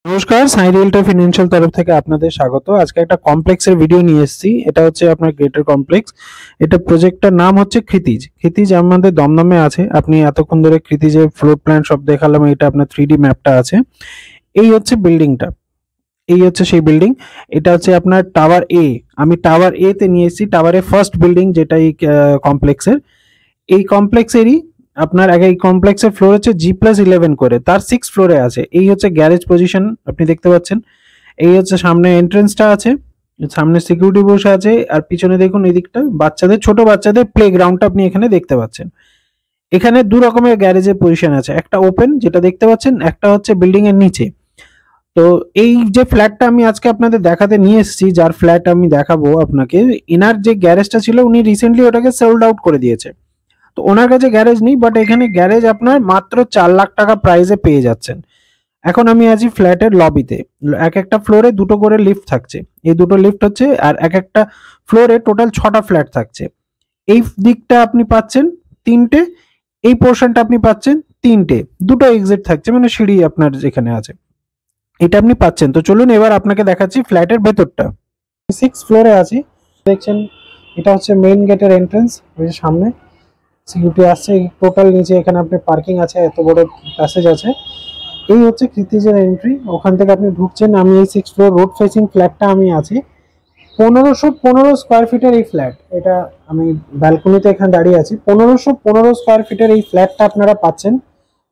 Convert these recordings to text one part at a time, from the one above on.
নমস্কার, সাই রিয়েলটা ফিনান্সিয়াল তরফ থেকে আপনাদের স্বাগত। আজকে একটা কমপ্লেক্সের ভিডিও নিয়ে এসেছি। এটা হচ্ছে আপনার গ্রেটার কমপ্লেক্স। এটা প্রজেক্টটার নাম হচ্ছে ক্ষিতিজ। ক্ষিতিজ আমাদের দমদমে আছে। আপনি এতক্ষণ ধরে ক্ষিতিজের ফ্লোর প্ল্যান সব দেখালাম, এটা আপনার 3D ম্যাপটা আছে। এই হচ্ছে বিল্ডিংটা, এই হচ্ছে সেই বিল্ডিং। এটা হচ্ছে আপনার টাওয়ার এ। আমি টাওয়ার এ তে নিয়ে এসেছি, টাওয়ারের ফার্স্ট বিল্ডিং যেটা এই কমপ্লেক্সের। এই কমপ্লেক্সেরই আপনার এই কমপ্লেক্সের ফ্লোর হচ্ছে G+11 করে, তার 6 ফ্লোরে আছে। এই হচ্ছে গ্যারেজ পজিশন, আপনি দেখতে পাচ্ছেন। এই হচ্ছে সামনে এন্ট্রেন্সটা আছে, সামনে সিকিউরিটি বসে আছে, আর পিছনে দেখুন এদিকটা বাচ্চাদের, ছোট বাচ্চাদের প্লে গ্রাউন্ডটা আপনি এখানে দেখতে পাচ্ছেন। এখানে দু রকমের গ্যারেজের পজিশন আছে, একটা ওপেন যেটা দেখতে পাচ্ছেন, একটা হচ্ছে বিল্ডিং এর নিচে। তো এই যে ফ্ল্যাটটা আমি আজকে আপনাদের দেখাতে নিয়ে এসেছি, যার ফ্ল্যাট আমি দেখাবো আপনাকে, এনার যে গ্যারেজটা ছিল উনি রিসেন্টলি ওটাকে সোল্ড আউট করে দিয়েছে। তো ওনার কাছে গ্যারেজ নেই, বাট এখানে গ্যারেজ আপনার মাত্র 4 লাখ টাকা প্রাইসে পেয়ে যাচ্ছেন। এখন আমি আছি ফ্ল্যাটের লবিতে। এক একটা ফ্লোরে দুটো করে লিফট থাকছে, এই দুটো লিফট হচ্ছে, আর এক একটা ফ্লোরে টোটাল 6টা ফ্ল্যাট থাকছে। এই দিকটা আপনি পাচ্ছেন 3টে, এই পোর্শনটা আপনি পাচ্ছেন 3টে, দুটো এক্সিট থাকছে, মানে সিঁড়ি আপনার যেখানে আছে এটা আপনি পাচ্ছেন। তো চলুন এবার আপনাকে দেখাচ্ছি ফ্ল্যাটের ভেতরটা। 6 ফ্লোরে আছি, দেখছেন এটা হচ্ছে মেইন গেটের এন্ট্রেন্স। ওই যে সামনে সিকিউরিটি আসছে, টোটাল নিচে এখানে আপনার পার্কিং আছে, এত বড় প্যাসেজ আছে। এই হচ্ছে ক্ষিতিজের এন্ট্রি, ওখান থেকে আপনি ঢুকছেন। আমি এই 6 ফ্লোর রোড ফেসিং ফ্ল্যাটটা আমি আছি। 1515 স্কোয়ার ফিটের এই ফ্ল্যাট, এটা আমি ব্যালকনিতে এখানে দাঁড়িয়ে আছি। 1515 স্কোয়ার ফিটের এই ফ্ল্যাটটা আপনারা পাচ্ছেন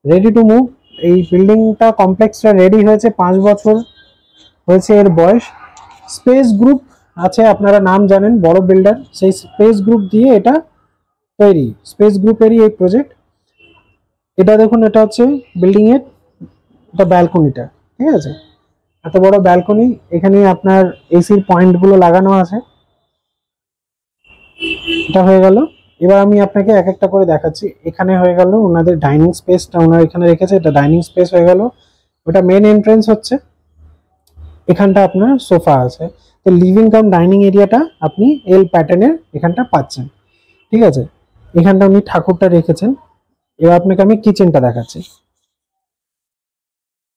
রেডি টু মুভ। এই বিল্ডিংটা কমপ্লেক্সটা রেডি হয়েছে, 5 বছর হয়েছে এর বয়স। স্পেস গ্রুপ আছে, আপনারা নাম জানেন, বড় বিল্ডার, সেই স্পেস গ্রুপ দিয়ে এটা তৈরি। স্পেস গ্রুপেরই এই প্রজেক্ট। এটা দেখুন, এটা হচ্ছে বিল্ডিং এর এটা ব্যালকনিটা, ঠিক আছে। এত বড় ব্যালকনি, এখানে আপনার এসির পয়েন্ট গুলো লাগানো আছে। এটা হয়ে গেল। এবার আমি আপনাকে এক একটা করে দেখাচ্ছি। এখানে হয়ে গেল ওনাদের ডাইনিং স্পেসটা, ওনারা এখানে রেখেছে, এটা ডাইনিং স্পেস হয়ে গেল। ওটা মেন এন্ট্রেন্স হচ্ছে, এখানটা আপনার সোফা আছে। তো লিভিং কাম ডাইনিং এরিয়াটা আপনি এল প্যাটার্নের এখানটা পাচ্ছেন, ঠিক আছে। এখানটা উনি ঠাকুরটা রেখেছেন। এবার আপনাকে আমি কিচেনটা দেখাচ্ছি।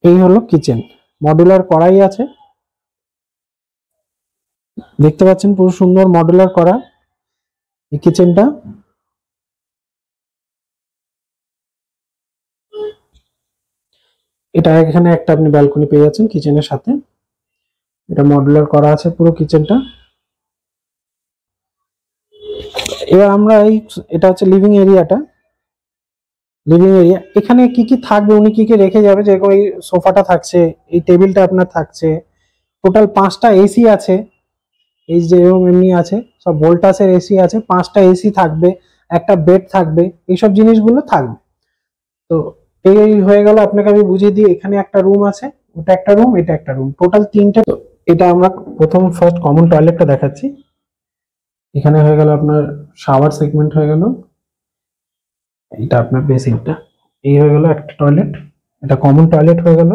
এই হলো কিচেন, মডুলার কড়াই আছে, দেখতে পাচ্ছেন পুরো সুন্দর মডুলার করা এই কিচেনটা। এটা এখানে একটা আপনি ব্যালকনি পেয়ে যাচ্ছেন কিচেনের সাথে। এটা মডুলার করা আছে পুরো কিচেনটা। এবার আমরা এটা হচ্ছে লিভিং এরিয়াটা। লিভিং এরিয়া, এখানে কি কি থাকবে, উনি কি কি রেখে যাবে, যেরকম এই সোফাটা থাকছে, এই টেবিলটা আপনার থাকছে, টোটাল 5টা এসি আছে। এই যে এমনি আছে, সব ভোল্টাসের এসি আছে, 5টা এসি থাকবে, একটা বেড থাকবে, এইসব জিনিসগুলো থাকবে। তো এই হয়ে গেল। আপনাকে আমি বুঝিয়ে দিই, এখানে একটা রুম আছে, ওটা একটা রুম, এটা একটা রুম, টোটাল 3টে। তো এটা আমরা প্রথম ফার্স্ট কমন টয়লেটটা দেখাচ্ছি। এখানে হয়ে গেল আপনার শাওয়ার সেগমেন্ট হয়ে গেল, এটা আপনার বেসিনটা। এই হয়ে গেল একটা টয়লেট, এটা কমন টয়লেট হয়ে গেল।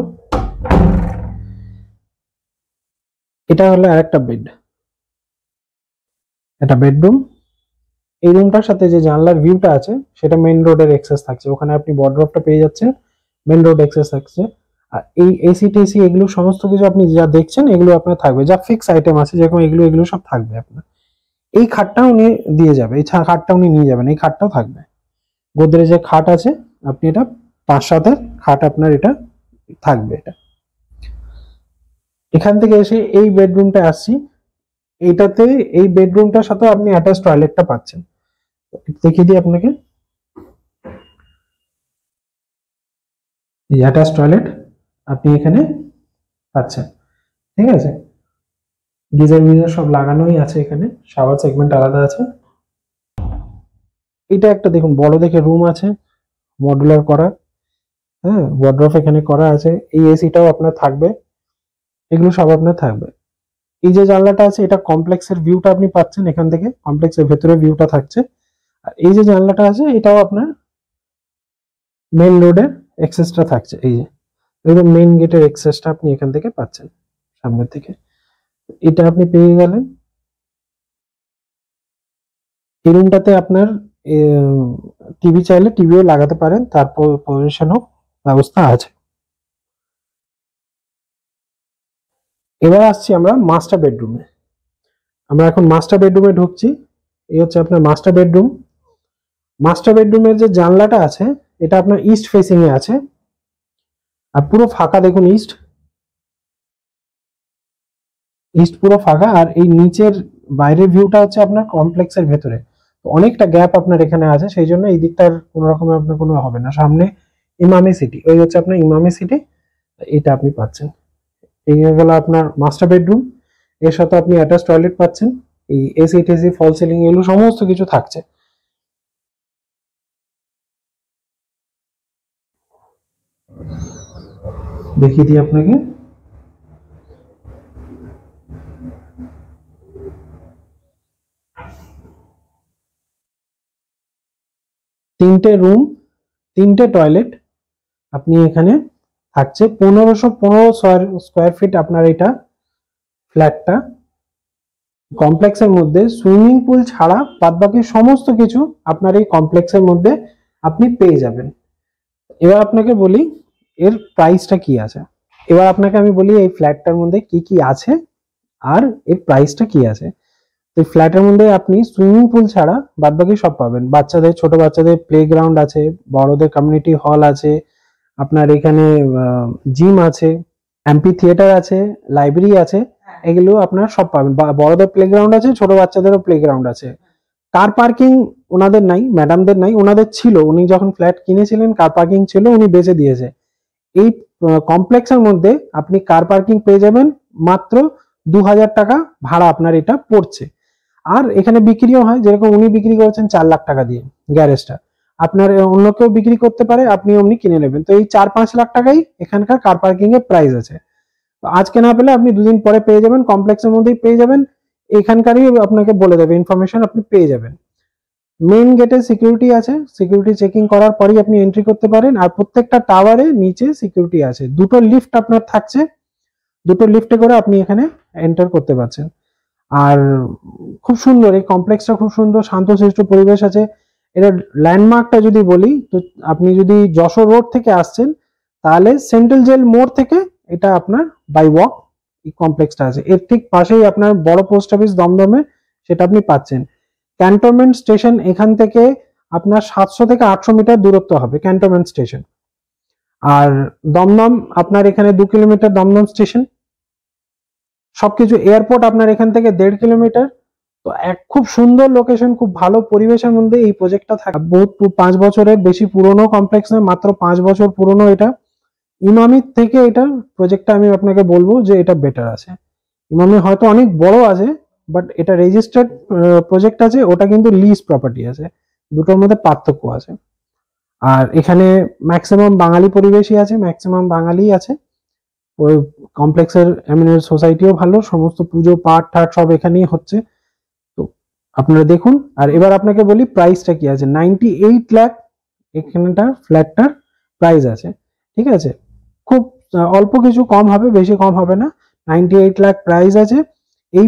এটা হলো আরেকটা বেড, এটা বেডরুম। এই রুমটার সাথে যে জানলার ভিউটা আছে সেটা মেইন রোডের অ্যাক্সেস থাকছে, ওখানে আপনি ওয়ার্ডরোবটা পেয়ে যাচ্ছেন, মেইন রোড অ্যাক্সেস থাকছে। আর এই এসি টেসি এগুলো সমস্ত কিছু আপনি যা দেখছেন এগুলো আপনার থাকবে, যা ফিক্স আইটেম আছে যেরকম এগুলো এগুলো সব থাকবে আপনার। এই খাটটাও উনি দিয়ে যাবে, এই খাটটা উনি নিয়ে যাবেন, এই খাটটাও থাকবে। গোদরেজের খাট আছে, আপনি এটা 5-7-এর খাট আপনার এটা থাকবে। এটা এখান থেকে এসে এই বেডরুমটা আসছি, এইটাতে এই বেডরুমটার সাথে আপনি অ্যাটাচ টয়লেটটা পাচ্ছেন। দেখিয়ে দিই আপনাকে, এই অ্যাটাচ টয়লেট আপনি এখানে পাচ্ছেন, ঠিক আছে। গিজার মিজার সব লাগানোই আছে, এখানে শাওয়ার সেগমেন্ট আলাদা আছে। এটা একটা দেখুন বড় দেখে রুম আছে, মডুলার করা, হ্যাঁ, ওয়ার্ডরোব এখানে করা আছে। এই এসিটাও আপনার থাকবে, এগুলো সব আপনার থাকবে। এই যে জানলাটা আছে, এটা কমপ্লেক্সের ভিউটা আপনি পাচ্ছেন এখান থেকে, কমপ্লেক্সের ভেতরে ভিউটা থাকছে। আর এই যে জানলাটা আছে, এটাও আপনার মেইন রোডের অ্যাক্সেসটা থাকছে। এই যে একদম মেইন গেটের অ্যাক্সেসটা আপনি এখান থেকে পাচ্ছেন, সামনের থেকে। এটা আপনি পেয়ে গেলেন। এই রুমটাতে আপনার টিভি চাইলে টিভিও লাগাতে পারেন, তারপর পজিশনও ব্যবস্থা আছে। এবার আসছি আমরা মাস্টার বেডরুমে। আমরা এখন মাস্টার বেডরুমে ঢুকছি। এই হচ্ছে আপনার মাস্টার বেডরুম। মাস্টার বেডরুমের যে জানলাটা আছে এটা আপনার ইস্ট ফেসিং এ আছে, আর পুরো ফাঁকা দেখুন, ইস্ট পুরো ফাঁকা। আর এই নিচের বাইরের ভিউটা হচ্ছে আপনার কমপ্লেক্সের ভেতরে, তো অনেকটা গ্যাপ আপনার এখানে আছে, সেই জন্য এই দিকটার কোনো রকমের আপনার কোনো হবে না। সামনে ইমামি সিটি, ওই হচ্ছে আপনার ইমামি সিটি, এটা আপনি পাচ্ছেন। এই হয়ে গেল আপনার মাস্টার বেডরুম। এর সাথে আপনি অ্যাটাচ টয়লেট পাচ্ছেন, এই এসি টেসি ফল সিলিং এগুলো সমস্ত কিছু থাকছে। দেখিয়ে দিই আপনাকে। তিনটে রুম, তিনটে টয়লেট, আপনি এখানে থাকছে 1515 স্কোয়ার ফিট আপনার এটা ফ্ল্যাটটা। কমপ্লেক্সের মধ্যে সুইমিং পুল ছাড়া বাদবাকি সমস্ত কিছু আপনার এই কমপ্লেক্সের মধ্যে আপনি পেয়ে যাবেন। এবার আপনাকে বলি এর প্রাইসটা কি আছে। এবার আপনাকে আমি বলি এই ফ্ল্যাটটার মধ্যে কি কি আছে আর এর প্রাইসটা কি আছে। তো ফ্ল্যাটের মধ্যে আপনি সুইমিং পুল ছাড়া বাদবাকি সব পাবেন। বাচ্চাদের, ছোট বাচ্চাদের প্লে গ্রাউন্ড আছে, বড়দের কমিউনিটি হল আছে, আপনার এখানে জিম আছে, এমপি থিয়েটার আছে, লাইব্রেরি আছে, এগুলো আপনার সব পাবেন। বড়দের প্লে গ্রাউন্ড আছে, ছোট বাচ্চাদেরও প্লে গ্রাউন্ড আছে। কার পার্কিং ওনাদের নাই, ম্যাডামদের নাই, ওনাদের ছিল। উনি যখন ফ্ল্যাট কিনেছিলেন কার পার্কিং ছিল, উনি বেচে দিয়েছে। এই কমপ্লেক্সের মধ্যে আপনি কার পার্কিং পেয়ে যাবেন মাত্র 2000 টাকা ভাড়া আপনার এটা পড়ছে। আর এখানে বিক্রিও হয়, যেরকম উনি বিক্রি করেছেন 4 লাখ টাকা দিয়ে গ্যারেজটা, আপনার অন্য কেউ বিক্রি করতে পারে, আপনি অমনি কিনে নেবেন। তো এই 4-5 লাখ টাকাই এখানকার কার পার্কিং এর প্রাইস আছে। তো আজকে না পেলে আপনি দুদিন পরে পেয়ে যাবেন, কমপ্লেক্সের মধ্যেই পেয়ে যাবেন। এখানকারই আপনাকে বলে দেবে, ইনফরমেশন আপনি পেয়ে যাবেন। মেইন গেটে সিকিউরিটি আছে, সিকিউরিটি চেকিং করার পরেই আপনি এন্ট্রি করতে পারেন। আর প্রত্যেকটা টাওয়ারে নিচে সিকিউরিটি আছে। দুটো লিফট আপনার থাকছে, দুটো লিফটে করে আপনি এখানে এন্টার করতে পারছেন। আর খুব সুন্দর এই কমপ্লেক্সটা, খুব সুন্দর শান্তশিষ্ট পরিবেশ আছে। এটা ল্যান্ডমার্কটা যদি বলি, তো আপনি যদি যশোর রোড থেকে আসছেন তাহলে সেন্ট্রাল জেল মোড় থেকে এটা আপনার বাই ওয়াক এই কমপ্লেক্সটা আছে। এর ঠিক পাশেই আপনার বড় পোস্ট অফিস দমদমে, সেটা আপনি পাচ্ছেন। ক্যান্টনমেন্ট স্টেশন এখান থেকে আপনার 700 থেকে 800 মিটার দূরত্ব হবে ক্যান্টনমেন্ট স্টেশন। আর দমদম আপনার এখানে 2 কিলোমিটার দমদম স্টেশন। সবকিছু, এয়ারপোর্ট আপনার এখান থেকে 1.5 কিলোমিটার। তো এক খুব সুন্দর লোকেশন, খুব ভালো পরিবেশের মধ্যে এই প্রজেক্টটা থাকে। বহুত 5 বছরের বেশি পুরনো কমপ্লেক্স নয়, মাত্র 5 বছর পুরনো এটা। ইমামির থেকে এটা প্রজেক্টটা আমি আপনাকে বলবো যে এটা বেটার আছে। ইমামি হয়তো অনেক বড় আছে, বাট এটা রেজিস্টার্ড প্রজেক্ট আছে, ওটা কিন্তু লিজ প্রপার্টি আছে, দুটোর মধ্যে পার্থক্য আছে। আর এখানে ম্যাক্সিমাম বাঙালি পরিবেশই আছে, ম্যাক্সিমাম বাঙালি আছে। ওই কমপ্লেক্সের এমএনএর সোসাইটিও ভালো, সমস্ত পুজো পাঠ ঠাট সব এখানেই হচ্ছে। তো আপনারা দেখুন। আর এবার আপনাকে বলি প্রাইসটা কি আছে। 98 লাখ এখানটার ফ্ল্যাটটার প্রাইস আছে, ঠিক আছে। খুব অল্প কিছু কম হবে, বেশি কম হবে না। 98 লাখ প্রাইস আছে। এই